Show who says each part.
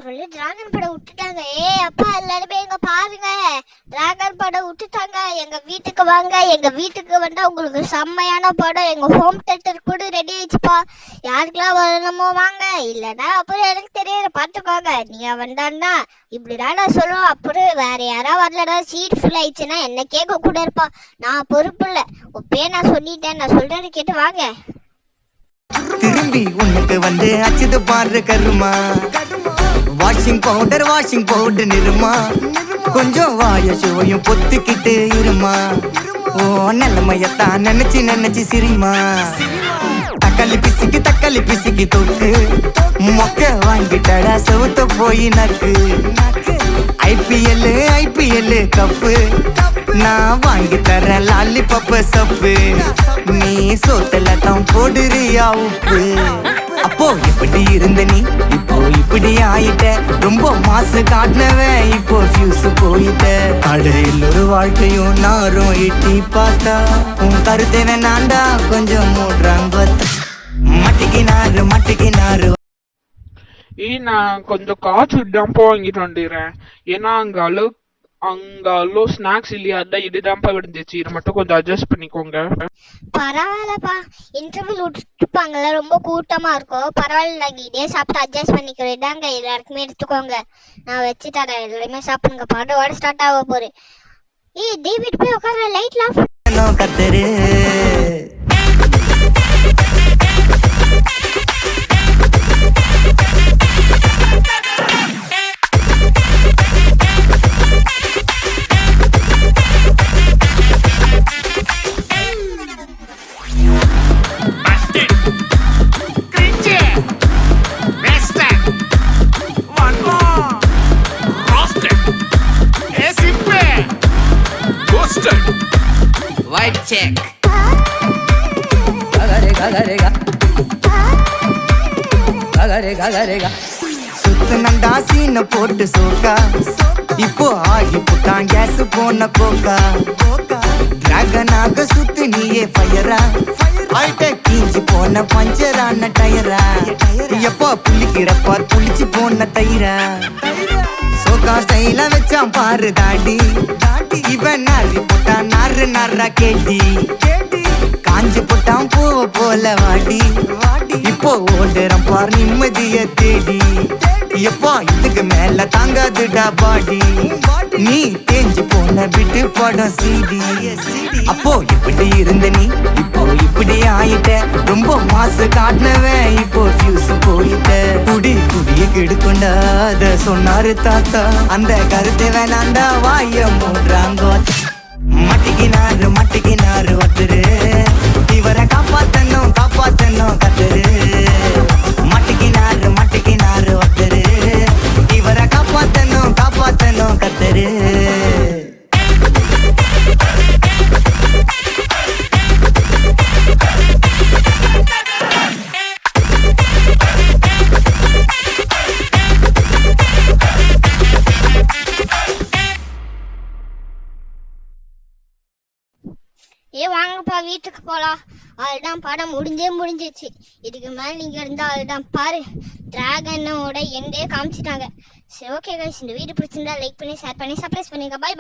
Speaker 1: ஒரு வழி டிராகன் படம் விட்டுட்டாங்க. அப்பா எல்லாருமே எங்க பாருங்க, டிராகன் படம் விட்டுட்டாங்க. எங்க வீட்டுக்கு வாங்க, எங்க வீட்டுக்கு வந்தா உங்களுக்கு செம்மையான படம். எங்க ஹோம் தியேட்டர் கூட ரெடி ஆயிடுச்சுப்பா. யாருக்கெல்லாம் வரணுமோ வாங்க, இல்லைன்னா அப்புறம் எனக்கு தெரியல பார்த்துக்கோங்க. நீங்க வந்தான்னா இப்படிதானா சொல்லுவோம். அப்புறம் வேற யாரா வரலடா சீட் ஃபுல் ஆயிடுச்சுன்னா என்ன கேட்க கூட இருப்பா. நான் பொறுப்பு இல்லை. இப்பயே நான் சொல்லிட்டேன், நான் சொல்றது கேட்டு வாங்க.
Speaker 2: திரும்பி உனக்கு வந்து அச்சுது பாரு கருமா, வாஷிங் பவுடர் நிறுமா, கொஞ்சம் வாய சுவையும் பொத்துக்கிட்டு இருமா. ஓ நல்லமையத்தான் நினைச்சு சிரிமா. தக்காளி பிசிக்கி தொக்கு மொக்க வாங்கிட்டடா செவுத்த போய் நக்கு. ஐபிஎல் கப்பு நான் வாங்கி தரேன் லாலிபப்பு சப்பு. நீ சோத்துல தான் போடுறியா உப்பு. அப்போ இப்படி இருந்த நீ இப்போ இப்படி ஆயிட்ட. ரொம்ப மாசு காட்டினவன் இப்போ ஃபியூஸ் போயிட்ட. அடையில் ஒரு வாழ்க்கையும் நாரும் எட்டி பார்த்தா உன் கருத்தை வேணாண்டா கொஞ்சம் மூடுறாங்க. மட்டிக்கினாரு
Speaker 3: நான் கொஞ்சம் காசு டம்பா வாங்கிட்டு வந்துடுறேன். ஏன்னா அங்க ஸ்நாக்ஸ் இல்லையா, அதான் இதுதான்ப்பா விடுஞ்சிச்சு. இது மட்டும் கொஞ்சம் அட்ஜஸ்ட் பண்ணிக்கோங்க.
Speaker 1: பரவாயில்லப்பா, இன்டர்வியூ விட்டுருப்பாங்கல்ல, ரொம்ப கூட்டமா இருக்கும். பரவாயில்ல, நாங்கள் இதே சாப்பிட்டு அட்ஜஸ்ட் பண்ணிக்கிறோம். இதாங்க எல்லாருக்குமே எடுத்துக்கோங்க, நான் வச்சு தரேன். எல்லாருமே சாப்பிடுங்க, படத்தோட ஸ்டார்ட் ஆக போகுது. டேவிட் போய் உட்கார, லைட்லாம்
Speaker 2: கத்தரு. White check. சுத்து நண்டா சீன போட்டு சோக்கா. இப்போ ஆகி புட்டான் கேஸ் போன கோக்கா. டிராகனாக சுத்து நீயே ஃபயரா. ஆயிட்ட கீஞ்சி போன பஞ்சரான டயரா. எப்போ புளிக்கிறப்பா புளிச்சு போன தயிரா. சோக்கா ஸ்டைல வச்சான் பாரு தாடி. இவன் நாரி போட்டான் நாரா கேட்டி. காஞ்சி போட்டான் பூவ போல வாடி. இப்போ ஓடுறான் பார் நிம்மதிய தேடி. எப்போ இதுக்கு மேல தாங்காதுடா பாடி. நீ தேஞ்சு போன விட்டு படம் சீடி. அப்போ இப்படி இருந்த நீ இப்போ இப்படி ஆயிட்ட. ரொம்ப மாசு காட்டினவன் இப்போ ஃபியூஸ் போயிட்ட. குடிய கெடுக்கொண்டா அத சொன்னாரு தாத்தா. அந்த கருத்தை வேணாண்டா வாய மூடுறாங்க. மட்டிக்கினாரு ஒருத்தரு. இவரை காப்பாத்தணும் கத்தரு. மட்டிக்கினாரு ஒருத்தரு. இவரை காப்பாத்தணும் கத்தரு.
Speaker 1: வாங்கப்பா வீட்டுக்கு போலாம். அதுதான் படம் முடிஞ்சிச்சு. இதுக்கு மேல நீங்க இருந்தா அதுதான் பாரு, டிராகனோட எண்டே காமிச்சிட்டாங்க. சரி, ஓகே கைஸ், இந்த வீடியோ பிடிச்சிருந்தா லைக் பண்ணி ஷேர் பண்ணி சப்ஸ்கிரைப் பண்ணுங்க. பை.